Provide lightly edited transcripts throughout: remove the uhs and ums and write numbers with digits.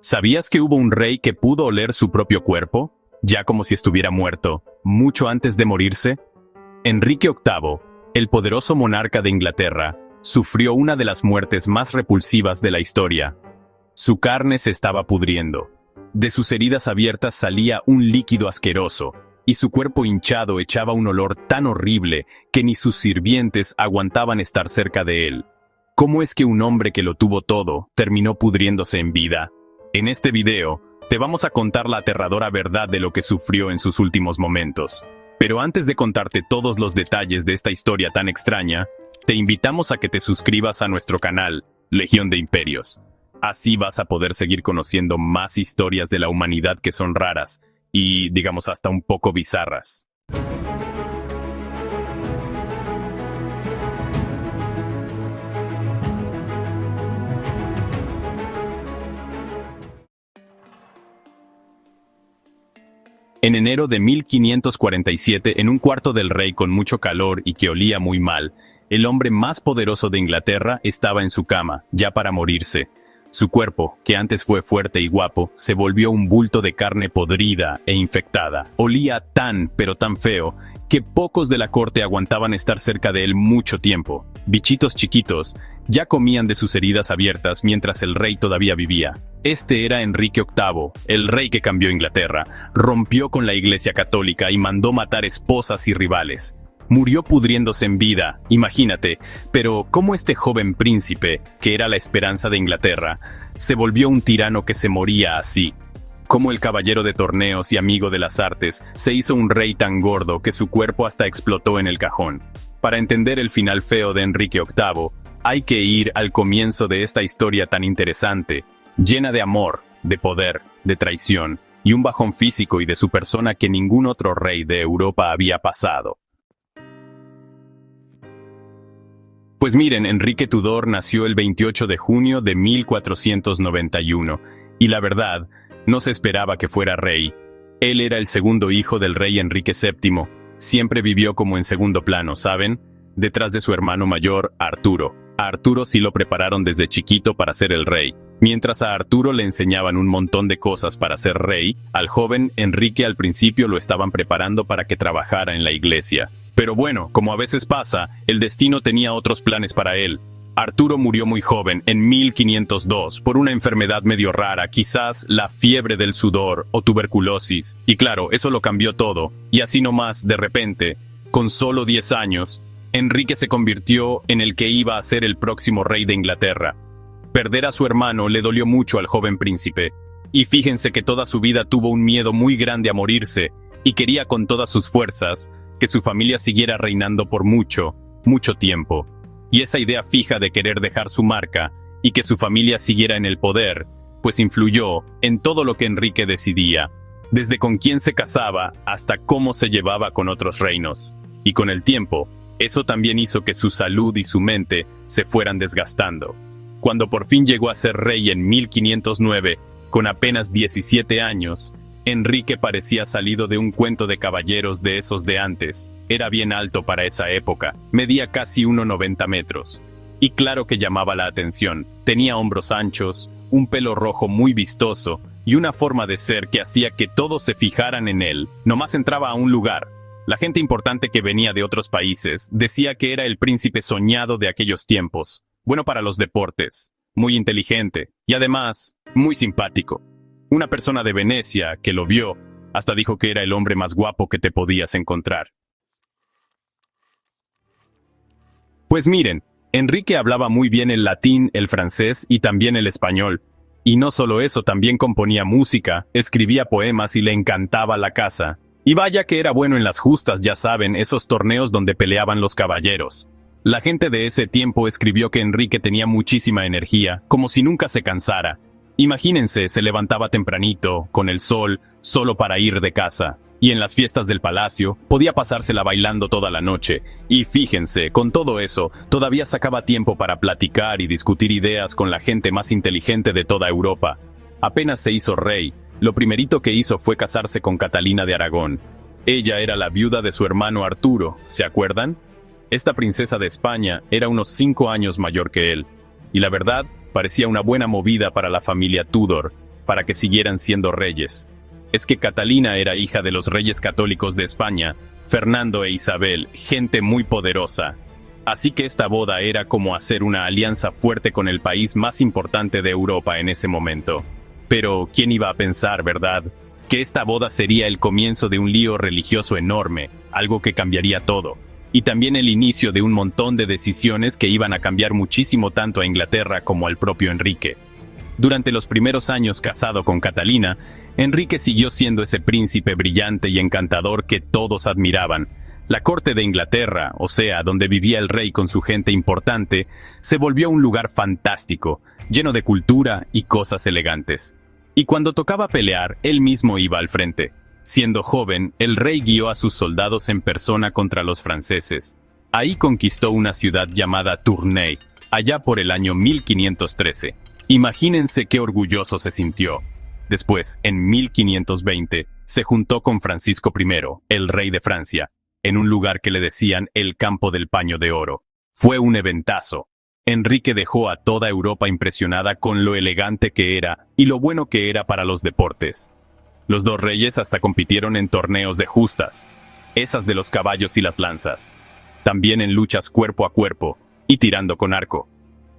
¿Sabías que hubo un rey que pudo oler su propio cuerpo, ya como si estuviera muerto, mucho antes de morirse? Enrique VIII, el poderoso monarca de Inglaterra, sufrió una de las muertes más repulsivas de la historia. Su carne se estaba pudriendo. De sus heridas abiertas salía un líquido asqueroso, y su cuerpo hinchado echaba un olor tan horrible que ni sus sirvientes aguantaban estar cerca de él. ¿Cómo es que un hombre que lo tuvo todo terminó pudriéndose en vida? En este video, te vamos a contar la aterradora verdad de lo que sufrió en sus últimos momentos. Pero antes de contarte todos los detalles de esta historia tan extraña, te invitamos a que te suscribas a nuestro canal, Legión de Imperios. Así vas a poder seguir conociendo más historias de la humanidad que son raras y, digamos, hasta un poco bizarras. En enero de 1547, en un cuarto del rey con mucho calor y que olía muy mal, el hombre más poderoso de Inglaterra estaba en su cama, ya para morirse. Su cuerpo, que antes fue fuerte y guapo, se volvió un bulto de carne podrida e infectada. Olía tan, pero tan feo, que pocos de la corte aguantaban estar cerca de él mucho tiempo. Bichitos chiquitos ya comían de sus heridas abiertas mientras el rey todavía vivía. Este era Enrique VIII, el rey que cambió Inglaterra, rompió con la Iglesia Católica y mandó matar esposas y rivales. Murió pudriéndose en vida, imagínate, pero ¿cómo este joven príncipe, que era la esperanza de Inglaterra, se volvió un tirano que se moría así? ¿Cómo el caballero de torneos y amigo de las artes se hizo un rey tan gordo que su cuerpo hasta explotó en el cajón? Para entender el final feo de Enrique VIII, hay que ir al comienzo de esta historia tan interesante, llena de amor, de poder, de traición, y un bajón físico y de su persona que ningún otro rey de Europa había pasado. Pues miren, Enrique Tudor nació el 28 de junio de 1491, y la verdad, no se esperaba que fuera rey. Él era el segundo hijo del rey Enrique VII, siempre vivió como en segundo plano, ¿saben? Detrás de su hermano mayor, Arturo. A Arturo sí lo prepararon desde chiquito para ser el rey. Mientras a Arturo le enseñaban un montón de cosas para ser rey, al joven Enrique al principio lo estaban preparando para que trabajara en la iglesia. Pero bueno, como a veces pasa, el destino tenía otros planes para él. Arturo murió muy joven, en 1502, por una enfermedad medio rara, quizás la fiebre del sudor o tuberculosis. Y claro, eso lo cambió todo. Y así nomás, de repente, con solo 10 años, Enrique se convirtió en el que iba a ser el próximo rey de Inglaterra. Perder a su hermano le dolió mucho al joven príncipe. Y fíjense que toda su vida tuvo un miedo muy grande a morirse, y quería con todas sus fuerzas que su familia siguiera reinando por mucho, mucho tiempo. Y esa idea fija de querer dejar su marca y que su familia siguiera en el poder, pues influyó en todo lo que Enrique decidía, desde con quién se casaba hasta cómo se llevaba con otros reinos. Y con el tiempo, eso también hizo que su salud y su mente se fueran desgastando. Cuando por fin llegó a ser rey en 1509, con apenas 17 años, Enrique parecía salido de un cuento de caballeros de esos de antes. Era bien alto para esa época, medía casi 1,90 metros. Y claro que llamaba la atención, tenía hombros anchos, un pelo rojo muy vistoso y una forma de ser que hacía que todos se fijaran en él. Nomás entraba a un lugar. La gente importante que venía de otros países decía que era el príncipe soñado de aquellos tiempos, bueno para los deportes, muy inteligente y además muy simpático. Una persona de Venecia que lo vio hasta dijo que era el hombre más guapo que te podías encontrar. Pues miren, Enrique hablaba muy bien el latín, el francés y también el español. Y no solo eso, también componía música, escribía poemas y le encantaba la caza. Y vaya que era bueno en las justas, ya saben, esos torneos donde peleaban los caballeros. La gente de ese tiempo escribió que Enrique tenía muchísima energía, como si nunca se cansara. Imagínense, se levantaba tempranito, con el sol, solo para ir de caza. Y en las fiestas del palacio, podía pasársela bailando toda la noche. Y fíjense, con todo eso, todavía sacaba tiempo para platicar y discutir ideas con la gente más inteligente de toda Europa. Apenas se hizo rey, lo primerito que hizo fue casarse con Catalina de Aragón. Ella era la viuda de su hermano Arturo, ¿se acuerdan? Esta princesa de España era unos 5 años mayor que él. Y la verdad, parecía una buena movida para la familia Tudor. para que siguieran siendo reyes. Es que Catalina era hija de los reyes católicos de España, Fernando e Isabel, gente muy poderosa. Así que esta boda era como hacer una alianza fuerte con el país más importante de Europa en ese momento. Pero, ¿quién iba a pensar, verdad? Que esta boda sería el comienzo de un lío religioso enorme, algo que cambiaría todo. Y también el inicio de un montón de decisiones que iban a cambiar muchísimo tanto a Inglaterra como al propio Enrique. Durante los primeros años casado con Catalina, Enrique siguió siendo ese príncipe brillante y encantador que todos admiraban. La corte de Inglaterra, o sea, donde vivía el rey con su gente importante, se volvió un lugar fantástico, lleno de cultura y cosas elegantes. Y cuando tocaba pelear, él mismo iba al frente. Siendo joven, el rey guió a sus soldados en persona contra los franceses. Ahí conquistó una ciudad llamada Tournai, allá por el año 1513. Imagínense qué orgulloso se sintió. Después, en 1520, se juntó con Francisco I, el rey de Francia, en un lugar que le decían el Campo del Paño de Oro. Fue un eventazo. Enrique dejó a toda Europa impresionada con lo elegante que era y lo bueno que era para los deportes. Los dos reyes hasta compitieron en torneos de justas, esas de los caballos y las lanzas, también en luchas cuerpo a cuerpo y tirando con arco.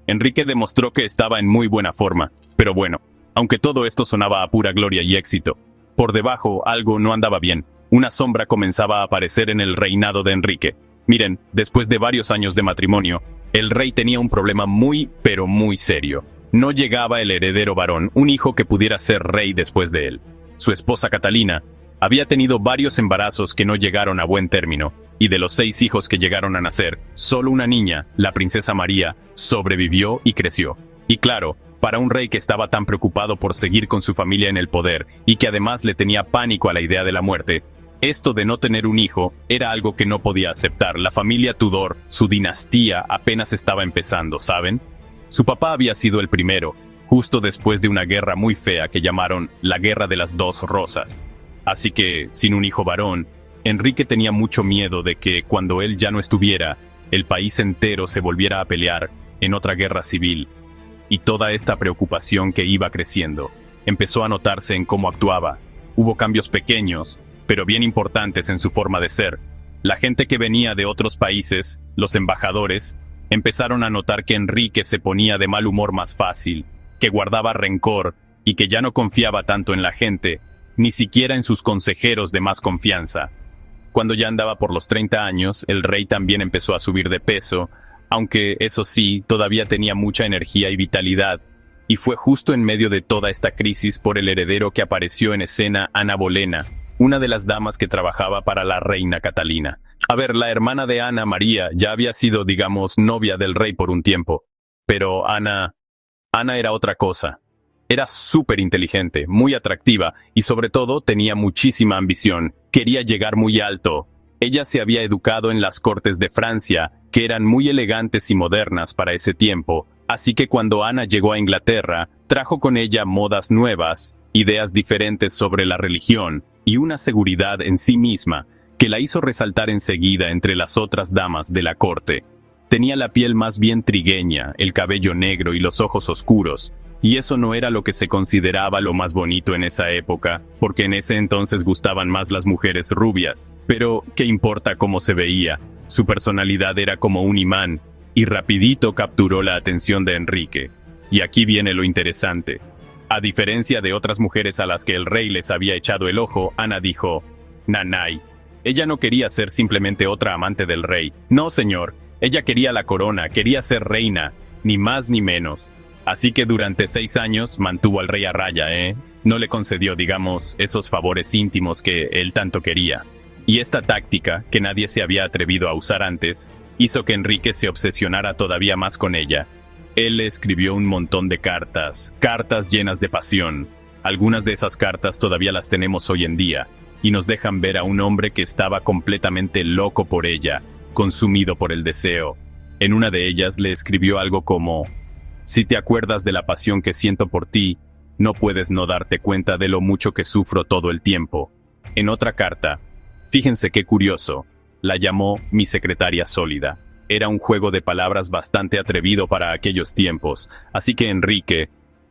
Enrique demostró que estaba en muy buena forma, pero bueno, aunque todo esto sonaba a pura gloria y éxito, por debajo algo no andaba bien. Una sombra comenzaba a aparecer en el reinado de Enrique. Miren, después de varios años de matrimonio, el rey tenía un problema muy, pero muy serio. No llegaba el heredero varón, un hijo que pudiera ser rey después de él. Su esposa Catalina había tenido varios embarazos que no llegaron a buen término, y de los 6 hijos que llegaron a nacer, solo una niña, la princesa María, sobrevivió y creció. Y claro, para un rey que estaba tan preocupado por seguir con su familia en el poder, y que además le tenía pánico a la idea de la muerte, esto de no tener un hijo era algo que no podía aceptar. La familia Tudor, su dinastía, apenas estaba empezando, ¿saben? Su papá había sido el primero, justo después de una guerra muy fea que llamaron la Guerra de las Dos Rosas. Así que, sin un hijo varón, Enrique tenía mucho miedo de que, cuando él ya no estuviera, el país entero se volviera a pelear en otra guerra civil. Y toda esta preocupación que iba creciendo empezó a notarse en cómo actuaba. Hubo cambios pequeños, pero bien importantes en su forma de ser. La gente que venía de otros países, los embajadores, empezaron a notar que Enrique se ponía de mal humor más fácil, que guardaba rencor y que ya no confiaba tanto en la gente, ni siquiera en sus consejeros de más confianza. Cuando ya andaba por los 30 años, el rey también empezó a subir de peso, aunque, eso sí, todavía tenía mucha energía y vitalidad, y fue justo en medio de toda esta crisis por el heredero que apareció en escena Ana Bolena, una de las damas que trabajaba para la reina Catalina. A ver, la hermana de Ana, María, ya había sido, digamos, novia del rey por un tiempo, pero Ana era otra cosa. Era súper inteligente, muy atractiva y sobre todo tenía muchísima ambición. Quería llegar muy alto. Ella se había educado en las cortes de Francia, que eran muy elegantes y modernas para ese tiempo, así que cuando Ana llegó a Inglaterra, trajo con ella modas nuevas, ideas diferentes sobre la religión y una seguridad en sí misma que la hizo resaltar enseguida entre las otras damas de la corte. Tenía la piel más bien trigueña, el cabello negro y los ojos oscuros, y eso no era lo que se consideraba lo más bonito en esa época, porque en ese entonces gustaban más las mujeres rubias. Pero, ¿qué importa cómo se veía? Su personalidad era como un imán, y rapidito capturó la atención de Enrique. Y aquí viene lo interesante. A diferencia de otras mujeres a las que el rey les había echado el ojo, Ana dijo, «Nanay». Ella no quería ser simplemente otra amante del rey. No, señor. Ella quería la corona, quería ser reina, ni más ni menos. Así que durante 6 años mantuvo al rey a raya, No le concedió, digamos, esos favores íntimos que él tanto quería. Y esta táctica, que nadie se había atrevido a usar antes, hizo que Enrique se obsesionara todavía más con ella. Él le escribió un montón de cartas llenas de pasión. Algunas de esas cartas todavía las tenemos hoy en día, y nos dejan ver a un hombre que estaba completamente loco por ella, consumido por el deseo. En una de ellas le escribió algo como, «Si te acuerdas de la pasión que siento por ti, no puedes no darte cuenta de lo mucho que sufro todo el tiempo». En otra carta, fíjense qué curioso, la llamó mi secretaria sólida. Era un juego de palabras bastante atrevido para aquellos tiempos, así que Enrique,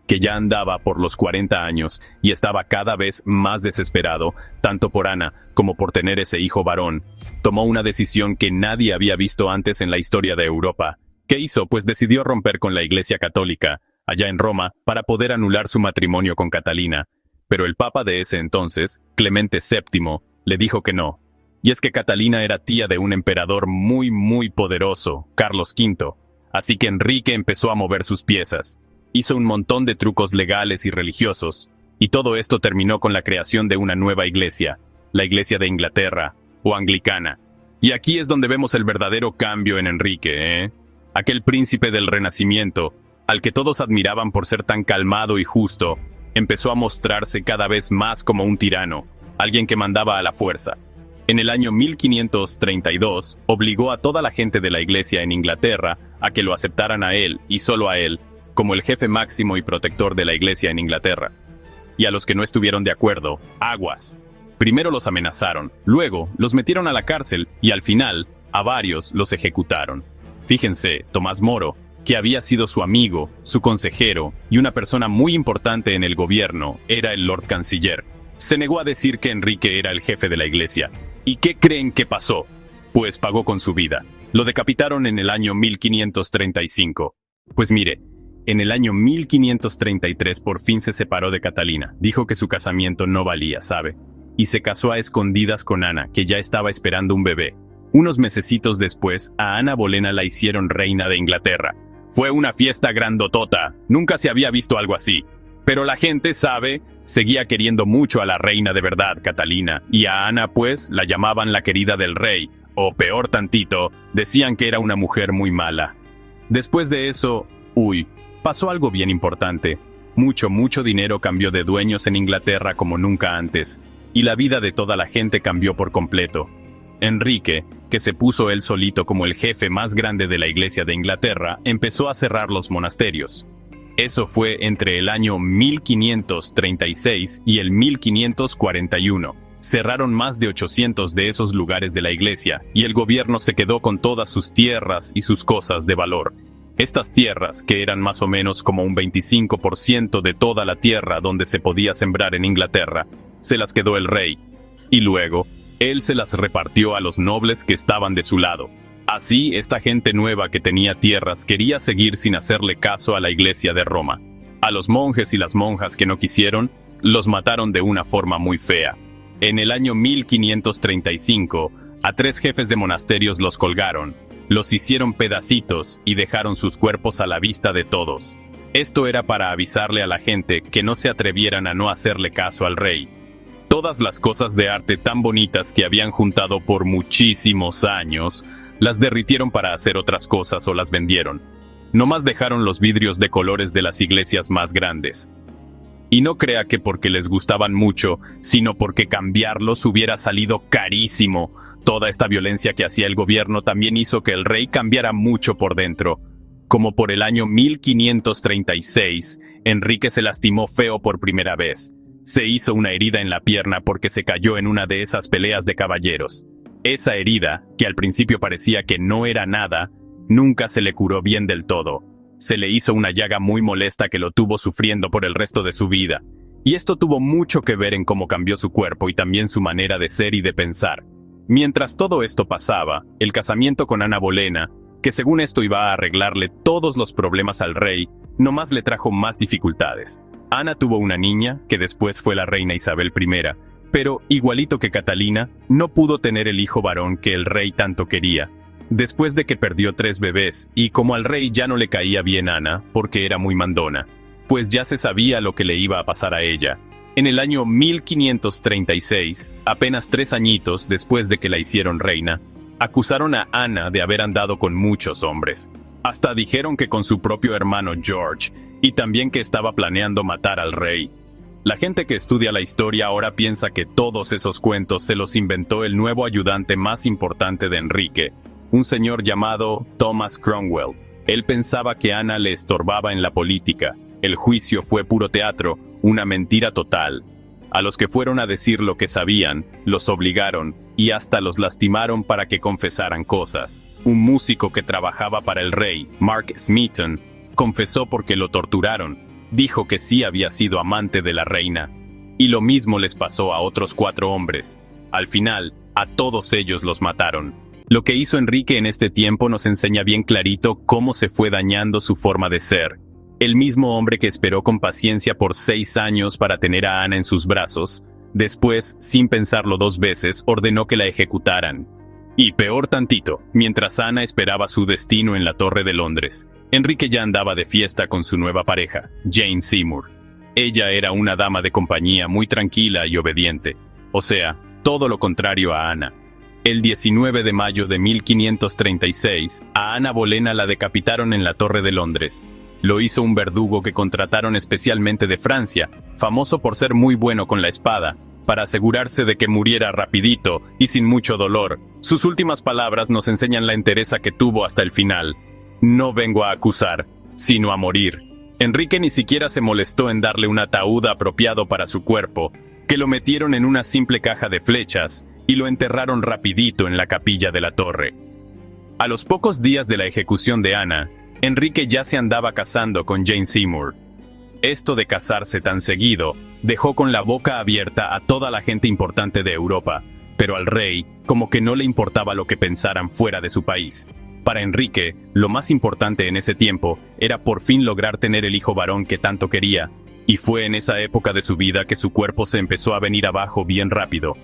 que ya andaba por los 40 años y estaba cada vez más desesperado, tanto por Ana como por tener ese hijo varón, tomó una decisión que nadie había visto antes en la historia de Europa. ¿Qué hizo? Pues decidió romper con la Iglesia Católica, allá en Roma, para poder anular su matrimonio con Catalina. Pero el papa de ese entonces, Clemente VII, le dijo que no. Y es que Catalina era tía de un emperador muy poderoso, Carlos V. Así que Enrique empezó a mover sus piezas. Hizo un montón de trucos legales y religiosos, y todo esto terminó con la creación de una nueva iglesia, la Iglesia de Inglaterra, o anglicana. Y aquí es donde vemos el verdadero cambio en Enrique, ¿eh? Aquel príncipe del Renacimiento, al que todos admiraban por ser tan calmado y justo, empezó a mostrarse cada vez más como un tirano, alguien que mandaba a la fuerza. En el año 1532, obligó a toda la gente de la iglesia en Inglaterra a que lo aceptaran a él, y solo a él, como el jefe máximo y protector de la iglesia en Inglaterra. Y a los que no estuvieron de acuerdo, aguas. Primero los amenazaron, luego los metieron a la cárcel y al final, a varios los ejecutaron. Fíjense, Tomás Moro, que había sido su amigo, su consejero y una persona muy importante en el gobierno, era el Lord Canciller. Se negó a decir que Enrique era el jefe de la iglesia. ¿Y qué creen que pasó? Pues pagó con su vida. Lo decapitaron en el año 1535. Pues mire, en el año 1533 por fin se separó de Catalina. Dijo que su casamiento no valía, ¿sabe? Y se casó a escondidas con Ana, que ya estaba esperando un bebé. Unos mesecitos después, a Ana Bolena la hicieron reina de Inglaterra. Fue una fiesta grandotota. Nunca se había visto algo así. Pero la gente, sabe, seguía queriendo mucho a la reina de verdad, Catalina, y a Ana, pues, la llamaban la querida del rey, o peor tantito, decían que era una mujer muy mala. Después de eso, pasó algo bien importante. Mucho dinero cambió de dueños en Inglaterra como nunca antes, y la vida de toda la gente cambió por completo. Enrique, que se puso él solito como el jefe más grande de la iglesia de Inglaterra, empezó a cerrar los monasterios. Eso fue entre el año 1536 y el 1541. Cerraron más de 800 de esos lugares de la iglesia, y el gobierno se quedó con todas sus tierras y sus cosas de valor. Estas tierras, que eran más o menos como un 25% de toda la tierra donde se podía sembrar en Inglaterra, se las quedó el rey. Y luego, él se las repartió a los nobles que estaban de su lado. Así, esta gente nueva que tenía tierras quería seguir sin hacerle caso a la iglesia de Roma. A los monjes y las monjas que no quisieron, los mataron de una forma muy fea. En el año 1535, a 3 jefes de monasterios los colgaron, los hicieron pedacitos y dejaron sus cuerpos a la vista de todos. Esto era para avisarle a la gente que no se atrevieran a no hacerle caso al rey. Todas las cosas de arte tan bonitas que habían juntado por muchísimos años, las derritieron para hacer otras cosas o las vendieron. Nomás dejaron los vidrios de colores de las iglesias más grandes. Y no crea que porque les gustaban mucho, sino porque cambiarlos hubiera salido carísimo. Toda esta violencia que hacía el gobierno también hizo que el rey cambiara mucho por dentro. Como por el año 1536, Enrique se lastimó feo por primera vez. Se hizo una herida en la pierna porque se cayó en una de esas peleas de caballeros. Esa herida, que al principio parecía que no era nada, nunca se le curó bien del todo. Se le hizo una llaga muy molesta que lo tuvo sufriendo por el resto de su vida. Y esto tuvo mucho que ver en cómo cambió su cuerpo y también su manera de ser y de pensar. Mientras todo esto pasaba, el casamiento con Ana Bolena, que según esto iba a arreglarle todos los problemas al rey, nomás le trajo más dificultades. Ana tuvo una niña, que después fue la reina Isabel I, pero, igualito que Catalina, no pudo tener el hijo varón que el rey tanto quería. Después de que perdió 3 bebés, y como al rey ya no le caía bien Ana, porque era muy mandona, pues ya se sabía lo que le iba a pasar a ella. En el año 1536, apenas 3 añitos después de que la hicieron reina, acusaron a Ana de haber andado con muchos hombres. Hasta dijeron que con su propio hermano George, y también que estaba planeando matar al rey. La gente que estudia la historia ahora piensa que todos esos cuentos se los inventó el nuevo ayudante más importante de Enrique, un señor llamado Thomas Cromwell. Él pensaba que Ana le estorbaba en la política. El juicio fue puro teatro, una mentira total. A los que fueron a decir lo que sabían, los obligaron y hasta los lastimaron para que confesaran cosas. Un músico que trabajaba para el rey, Mark Smeaton, confesó porque lo torturaron. dijo que sí había sido amante de la reina. Y lo mismo les pasó a otros 4 hombres. Al final, a todos ellos los mataron. Lo que hizo Enrique en este tiempo nos enseña bien clarito cómo se fue dañando su forma de ser. El mismo hombre que esperó con paciencia por 6 años para tener a Ana en sus brazos, después, sin pensarlo 2 veces, ordenó que la ejecutaran. Y peor tantito, mientras Ana esperaba su destino en la Torre de Londres, Enrique ya andaba de fiesta con su nueva pareja, Jane Seymour. Ella era una dama de compañía muy tranquila y obediente, o sea, todo lo contrario a Ana. El 19 de mayo de 1536, a Ana Bolena la decapitaron en la Torre de Londres. Lo hizo un verdugo que contrataron especialmente de Francia, famoso por ser muy bueno con la espada, para asegurarse de que muriera rapidito y sin mucho dolor. Sus últimas palabras nos enseñan la entereza que tuvo hasta el final. No vengo a acusar, sino a morir. Enrique ni siquiera se molestó en darle un ataúd apropiado para su cuerpo, que lo metieron en una simple caja de flechas y lo enterraron rapidito en la capilla de la torre. A los pocos días de la ejecución de Ana, Enrique ya se andaba casando con Jane Seymour. Esto de casarse tan seguido dejó con la boca abierta a toda la gente importante de Europa, pero al rey como que no le importaba lo que pensaran fuera de su país. Para Enrique, lo más importante en ese tiempo era por fin lograr tener el hijo varón que tanto quería, y fue en esa época de su vida que su cuerpo se empezó a venir abajo bien rápido.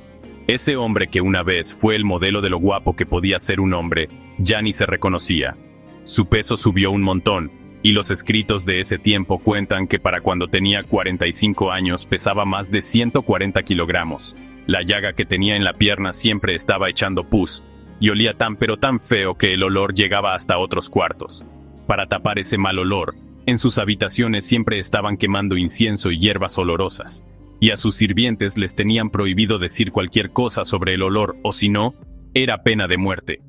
Ese hombre que una vez fue el modelo de lo guapo que podía ser un hombre, ya ni se reconocía. Su peso subió un montón, y los escritos de ese tiempo cuentan que para cuando tenía 45 años pesaba más de 140 kilogramos. La llaga que tenía en la pierna siempre estaba echando pus, y olía tan pero tan feo que el olor llegaba hasta otros cuartos. Para tapar ese mal olor, en sus habitaciones siempre estaban quemando incienso y hierbas olorosas, y a sus sirvientes les tenían prohibido decir cualquier cosa sobre el olor, o si no, era pena de muerte.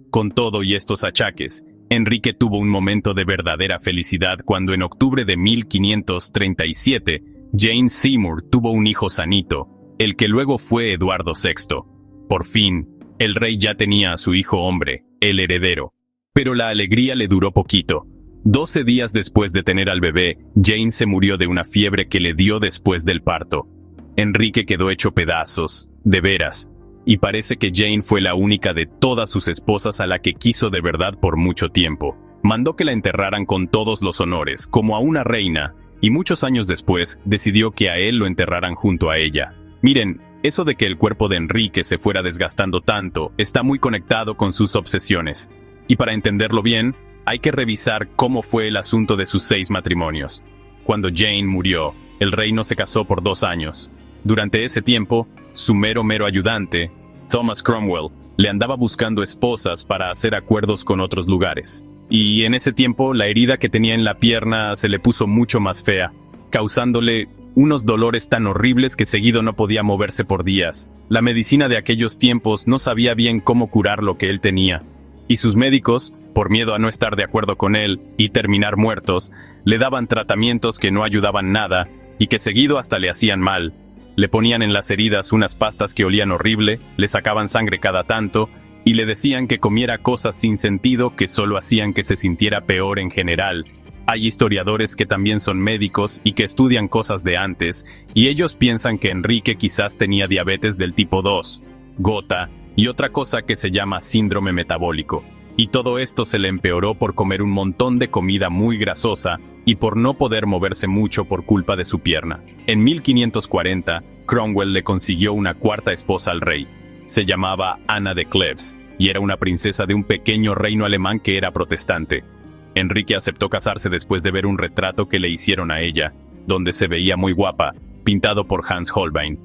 Con todo y estos achaques, Enrique tuvo un momento de verdadera felicidad cuando en octubre de 1537, Jane Seymour tuvo un hijo sanito, el que luego fue Eduardo VI. Por fin, el rey ya tenía a su hijo hombre, el heredero. Pero la alegría le duró poquito. 12 días después de tener al bebé, Jane se murió de una fiebre que le dio después del parto. Enrique quedó hecho pedazos, de veras. Y parece que Jane fue la única de todas sus esposas a la que quiso de verdad por mucho tiempo. Mandó que la enterraran con todos los honores, como a una reina, y muchos años después decidió que a él lo enterraran junto a ella. Miren, eso de que el cuerpo de Enrique se fuera desgastando tanto está muy conectado con sus obsesiones. Y para entenderlo bien, hay que revisar cómo fue el asunto de sus 6 matrimonios. Cuando Jane murió, el rey no se casó por 2 años. Durante ese tiempo, su mero ayudante, Thomas Cromwell, le andaba buscando esposas para hacer acuerdos con otros lugares. Y en ese tiempo, la herida que tenía en la pierna se le puso mucho más fea, causándole unos dolores tan horribles que seguido no podía moverse por días. La medicina de aquellos tiempos no sabía bien cómo curar lo que él tenía. Y sus médicos, por miedo a no estar de acuerdo con él y terminar muertos, le daban tratamientos que no ayudaban nada y que seguido hasta le hacían mal. Le ponían en las heridas unas pastas que olían horrible, le sacaban sangre cada tanto, y le decían que comiera cosas sin sentido que solo hacían que se sintiera peor en general. Hay historiadores que también son médicos y que estudian cosas de antes, y ellos piensan que Enrique quizás tenía diabetes del tipo 2, gota, y otra cosa que se llama síndrome metabólico. Y todo esto se le empeoró por comer un montón de comida muy grasosa y por no poder moverse mucho por culpa de su pierna. En 1540, Cromwell le consiguió una 4ª esposa al rey. Se llamaba Ana de Cleves y era una princesa de un pequeño reino alemán que era protestante. Enrique aceptó casarse después de ver un retrato que le hicieron a ella, donde se veía muy guapa, pintado por Hans Holbein.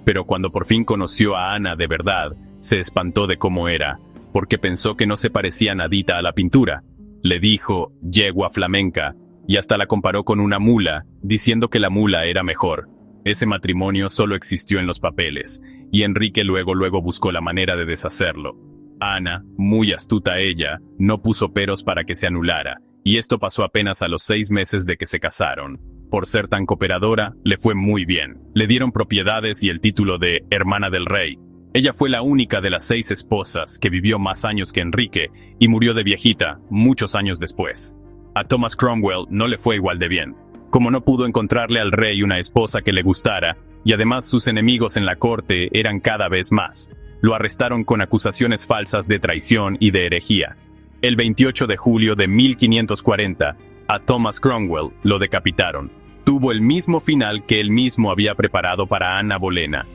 Pero cuando por fin conoció a Ana de verdad, se espantó de cómo era, porque pensó que no se parecía nadita a la pintura. Le dijo yegua flamenca, y hasta la comparó con una mula, diciendo que la mula era mejor. Ese matrimonio solo existió en los papeles, y Enrique luego buscó la manera de deshacerlo. Ana, muy astuta ella, no puso peros para que se anulara, y esto pasó apenas a los 6 meses de que se casaron. Por ser tan cooperadora, le fue muy bien. Le dieron propiedades y el título de hermana del rey. Ella fue la única de las 6 esposas que vivió más años que Enrique y murió de viejita muchos años después. A Thomas Cromwell no le fue igual de bien. Como no pudo encontrarle al rey una esposa que le gustara, y además sus enemigos en la corte eran cada vez más, lo arrestaron con acusaciones falsas de traición y de herejía. El 28 de julio de 1540, a Thomas Cromwell lo decapitaron. Tuvo el mismo final que él mismo había preparado para Ana Bolena.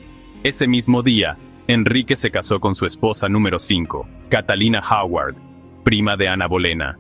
Ese mismo día, Enrique se casó con su esposa número 5, Catalina Howard, prima de Ana Bolena.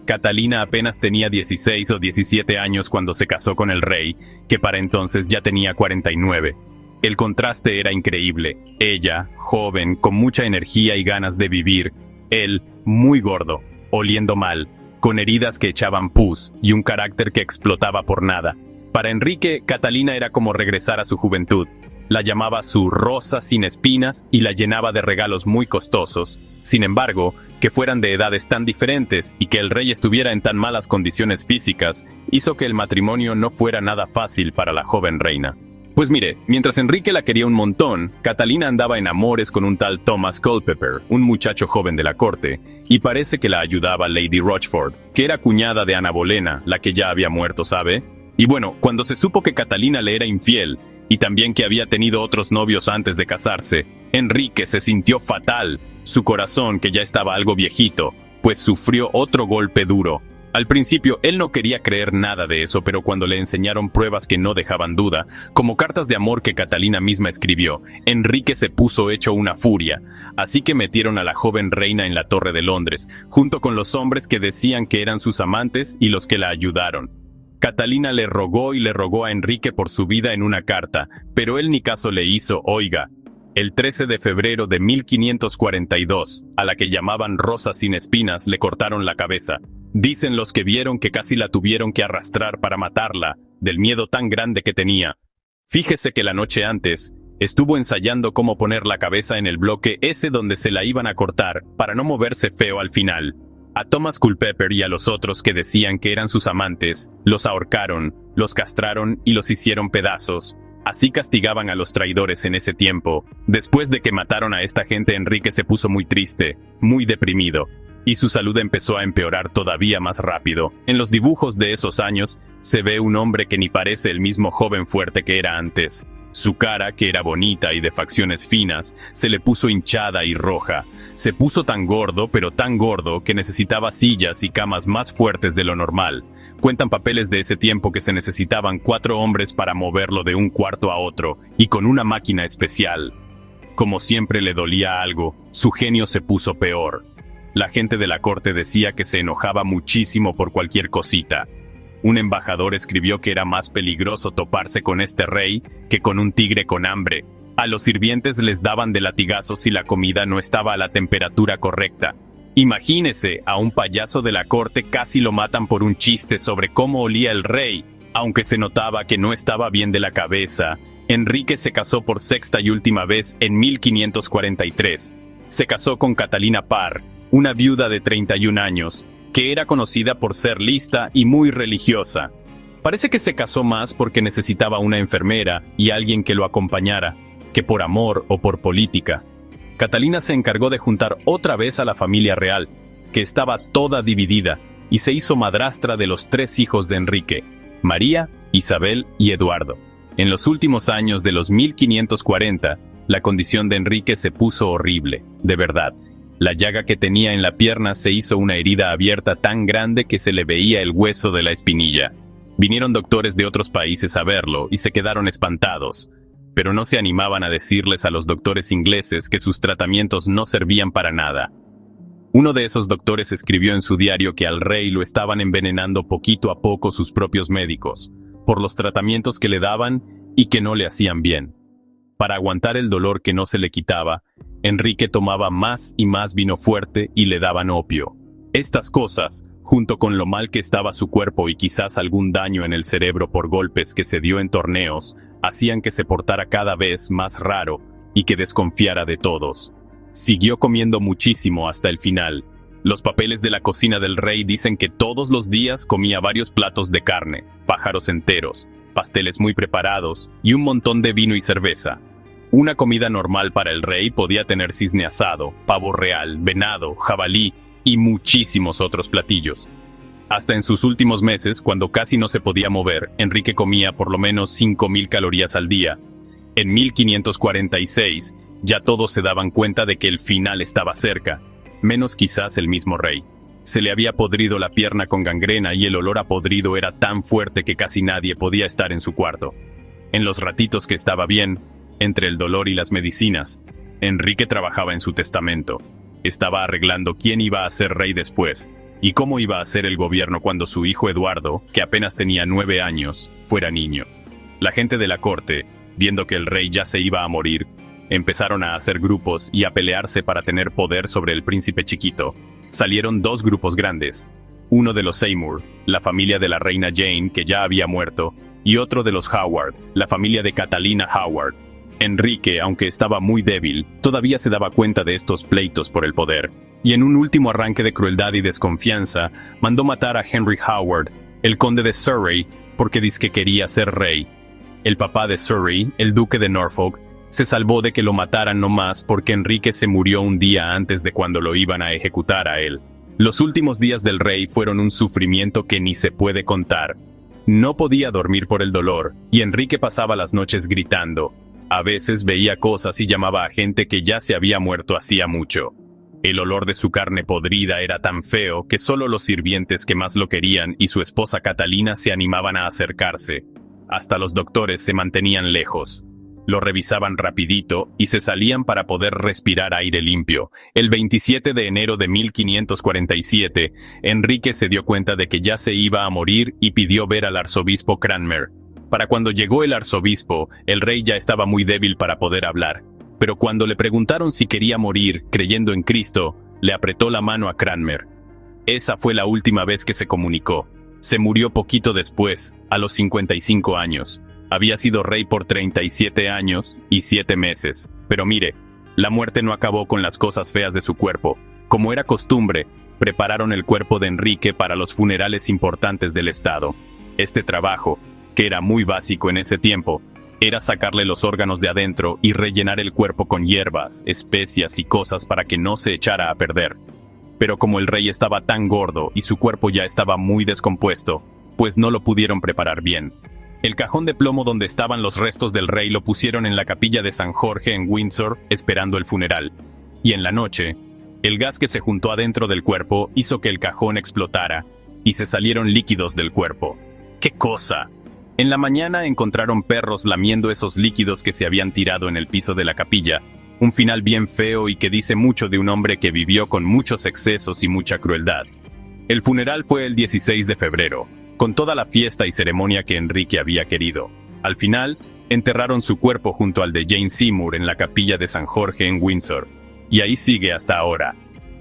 Catalina apenas tenía 16 o 17 años cuando se casó con el rey, que para entonces ya tenía 49. El contraste era increíble. Ella, joven, con mucha energía y ganas de vivir. Él, muy gordo, oliendo mal, con heridas que echaban pus y un carácter que explotaba por nada. Para Enrique, Catalina era como regresar a su juventud. La llamaba su rosa sin espinas y la llenaba de regalos muy costosos. Sin embargo, que fueran de edades tan diferentes y que el rey estuviera en tan malas condiciones físicas, hizo que el matrimonio no fuera nada fácil para la joven reina. Pues mire, mientras Enrique la quería un montón, Catalina andaba en amores con un tal Thomas Culpeper, un muchacho joven de la corte, y parece que la ayudaba Lady Rochford, que era cuñada de Ana Bolena, la que ya había muerto, ¿sabe? Y bueno, cuando se supo que Catalina le era infiel, y también que había tenido otros novios antes de casarse, Enrique se sintió fatal. Su corazón, que ya estaba algo viejito, pues sufrió otro golpe duro. Al principio, él no quería creer nada de eso, pero cuando le enseñaron pruebas que no dejaban duda, como cartas de amor que Catalina misma escribió, Enrique se puso hecho una furia. Así que metieron a la joven reina en la Torre de Londres, junto con los hombres que decían que eran sus amantes y los que la ayudaron. Catalina le rogó y le rogó a Enrique por su vida en una carta, pero él ni caso le hizo, oiga. El 13 de febrero de 1542, a la que llamaban Rosa sin espinas, le cortaron la cabeza. Dicen los que vieron que casi la tuvieron que arrastrar para matarla, del miedo tan grande que tenía. Fíjese que la noche antes, estuvo ensayando cómo poner la cabeza en el bloque ese donde se la iban a cortar, para no moverse feo al final. A Thomas Culpeper y a los otros que decían que eran sus amantes, los ahorcaron, los castraron y los hicieron pedazos. Así castigaban a los traidores en ese tiempo. Después de que mataron a esta gente, Enrique se puso muy triste, muy deprimido, y su salud empezó a empeorar todavía más rápido. En los dibujos de esos años, se ve un hombre que ni parece el mismo joven fuerte que era antes. Su cara, que era bonita y de facciones finas, se le puso hinchada y roja. Se puso tan gordo, pero tan gordo, que necesitaba sillas y camas más fuertes de lo normal. Cuentan papeles de ese tiempo que se necesitaban 4 hombres para moverlo de un cuarto a otro, y con una máquina especial. Como siempre le dolía algo, su genio se puso peor. La gente de la corte decía que se enojaba muchísimo por cualquier cosita. Un embajador escribió que era más peligroso toparse con este rey que con un tigre con hambre. A los sirvientes les daban de latigazos si la comida no estaba a la temperatura correcta. Imagínese, a un payaso de la corte casi lo matan por un chiste sobre cómo olía el rey. Aunque se notaba que no estaba bien de la cabeza, Enrique se casó por sexta y última vez en 1543. Se casó con Catalina Parr, una viuda de 31 años, que era conocida por ser lista y muy religiosa. Parece que se casó más porque necesitaba una enfermera y alguien que lo acompañara, que por amor o por política. Catalina se encargó de juntar otra vez a la familia real, que estaba toda dividida, y se hizo madrastra de los 3 hijos de Enrique, María, Isabel y Eduardo. En los últimos años de los 1540, la condición de Enrique se puso horrible, de verdad. La llaga que tenía en la pierna se hizo una herida abierta tan grande que se le veía el hueso de la espinilla. Vinieron doctores de otros países a verlo y se quedaron espantados, pero no se animaban a decirles a los doctores ingleses que sus tratamientos no servían para nada. Uno de esos doctores escribió en su diario que al rey lo estaban envenenando poquito a poco sus propios médicos, por los tratamientos que le daban y que no le hacían bien. Para aguantar el dolor que no se le quitaba, Enrique tomaba más y más vino fuerte y le daban opio. Estas cosas, junto con lo mal que estaba su cuerpo y quizás algún daño en el cerebro por golpes que se dio en torneos, hacían que se portara cada vez más raro y que desconfiara de todos. Siguió comiendo muchísimo hasta el final. Los papeles de la cocina del rey dicen que todos los días comía varios platos de carne, pájaros enteros, pasteles muy preparados y un montón de vino y cerveza. Una comida normal para el rey podía tener cisne asado, pavo real, venado, jabalí y muchísimos otros platillos. Hasta en sus últimos meses, cuando casi no se podía mover, Enrique comía por lo menos 5.000 calorías al día. En 1546, ya todos se daban cuenta de que el final estaba cerca, menos quizás el mismo rey. Se le había podrido la pierna con gangrena y el olor a podrido era tan fuerte que casi nadie podía estar en su cuarto. En los ratitos que estaba bien, entre el dolor y las medicinas, Enrique trabajaba en su testamento. Estaba arreglando quién iba a ser rey después y cómo iba a ser el gobierno cuando su hijo Eduardo, que apenas tenía 9 años, fuera niño. La gente de la corte, viendo que el rey ya se iba a morir, empezaron a hacer grupos y a pelearse para tener poder sobre el príncipe chiquito. Salieron 2 grupos grandes, uno de los Seymour, la familia de la reina Jane, que ya había muerto, y otro de los Howard, la familia de Catalina Howard. Enrique, aunque estaba muy débil, todavía se daba cuenta de estos pleitos por el poder, y en un último arranque de crueldad y desconfianza, mandó matar a Henry Howard, el conde de Surrey, porque dizque quería ser rey. El papá de Surrey, el duque de Norfolk, se salvó de que lo mataran nomás porque Enrique se murió un día antes de cuando lo iban a ejecutar a él. Los últimos días del rey fueron un sufrimiento que ni se puede contar. No podía dormir por el dolor, y Enrique pasaba las noches gritando. A veces veía cosas y llamaba a gente que ya se había muerto hacía mucho. El olor de su carne podrida era tan feo que solo los sirvientes que más lo querían y su esposa Catalina se animaban a acercarse. Hasta los doctores se mantenían lejos. Lo revisaban rapidito y se salían para poder respirar aire limpio. El 27 de enero de 1547, Enrique se dio cuenta de que ya se iba a morir y pidió ver al arzobispo Cranmer. Para cuando llegó el arzobispo, el rey ya estaba muy débil para poder hablar. Pero cuando le preguntaron si quería morir creyendo en Cristo, le apretó la mano a Cranmer. Esa fue la última vez que se comunicó. Se murió poquito después, a los 55 años. Había sido rey por 37 años y 7 meses. Pero mire, la muerte no acabó con las cosas feas de su cuerpo. Como era costumbre, prepararon el cuerpo de Enrique para los funerales importantes del estado. Este trabajo, que era muy básico en ese tiempo, era sacarle los órganos de adentro y rellenar el cuerpo con hierbas, especias y cosas para que no se echara a perder. Pero como el rey estaba tan gordo y su cuerpo ya estaba muy descompuesto, pues no lo pudieron preparar bien. El cajón de plomo donde estaban los restos del rey lo pusieron en la capilla de San Jorge en Windsor, esperando el funeral. Y en la noche, el gas que se juntó adentro del cuerpo hizo que el cajón explotara, y se salieron líquidos del cuerpo. ¡Qué cosa! En la mañana encontraron perros lamiendo esos líquidos que se habían tirado en el piso de la capilla, un final bien feo y que dice mucho de un hombre que vivió con muchos excesos y mucha crueldad. El funeral fue el 16 de febrero, con toda la fiesta y ceremonia que Enrique había querido. Al final, enterraron su cuerpo junto al de Jane Seymour en la capilla de San Jorge en Windsor, y ahí sigue hasta ahora.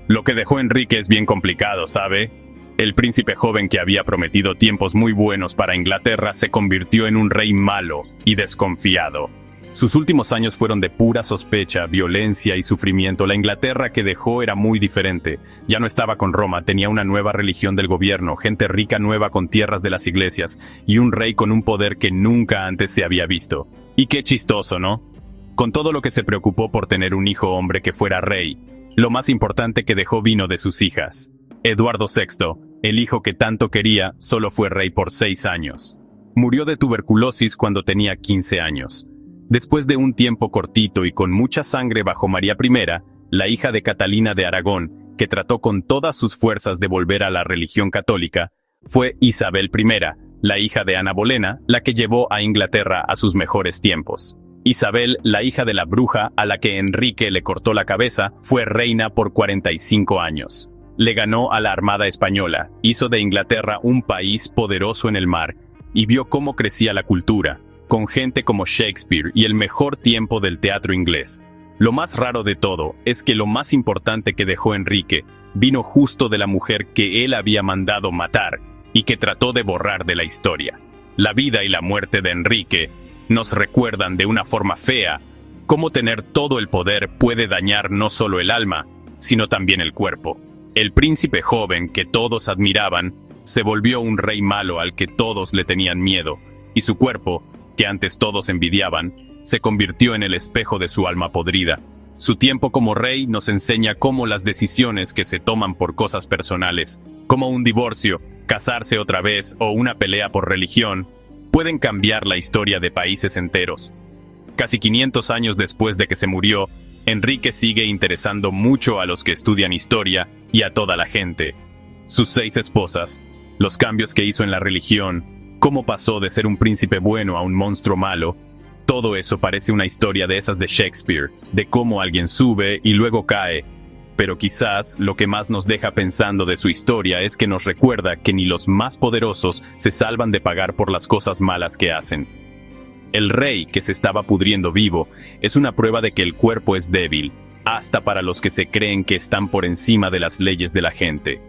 Lo que dejó Enrique es bien complicado, ¿sabe? El príncipe joven que había prometido tiempos muy buenos para Inglaterra se convirtió en un rey malo y desconfiado. Sus últimos años fueron de pura sospecha, violencia y sufrimiento. La Inglaterra que dejó era muy diferente. Ya no estaba con Roma, tenía una nueva religión del gobierno, gente rica nueva con tierras de las iglesias y un rey con un poder que nunca antes se había visto. Y qué chistoso, ¿no? Con todo lo que se preocupó por tener un hijo hombre que fuera rey, lo más importante que dejó vino de sus hijas. Eduardo VI, el hijo que tanto quería, solo fue rey por 6 años. Murió de tuberculosis cuando tenía 15 años. Después de un tiempo cortito y con mucha sangre bajo María I, la hija de Catalina de Aragón, que trató con todas sus fuerzas de volver a la religión católica, fue Isabel I, la hija de Ana Bolena, la que llevó a Inglaterra a sus mejores tiempos. Isabel, la hija de la bruja a la que Enrique le cortó la cabeza, fue reina por 45 años. Le ganó a la Armada Española, hizo de Inglaterra un país poderoso en el mar, y vio cómo crecía la cultura, con gente como Shakespeare y el mejor tiempo del teatro inglés. Lo más raro de todo es que lo más importante que dejó Enrique vino justo de la mujer que él había mandado matar y que trató de borrar de la historia. La vida y la muerte de Enrique nos recuerdan de una forma fea cómo tener todo el poder puede dañar no solo el alma, sino también el cuerpo. El príncipe joven que todos admiraban se volvió un rey malo al que todos le tenían miedo, y su cuerpo, que antes todos envidiaban, se convirtió en el espejo de su alma podrida. Su tiempo como rey nos enseña cómo las decisiones que se toman por cosas personales, como un divorcio, casarse otra vez o una pelea por religión, pueden cambiar la historia de países enteros. Casi 500 años después de que se murió, Enrique sigue interesando mucho a los que estudian historia y a toda la gente. Sus 6 esposas, los cambios que hizo en la religión, cómo pasó de ser un príncipe bueno a un monstruo malo, todo eso parece una historia de esas de Shakespeare, de cómo alguien sube y luego cae. Pero quizás lo que más nos deja pensando de su historia es que nos recuerda que ni los más poderosos se salvan de pagar por las cosas malas que hacen. El rey, que se estaba pudriendo vivo, es una prueba de que el cuerpo es débil, hasta para los que se creen que están por encima de las leyes de la gente.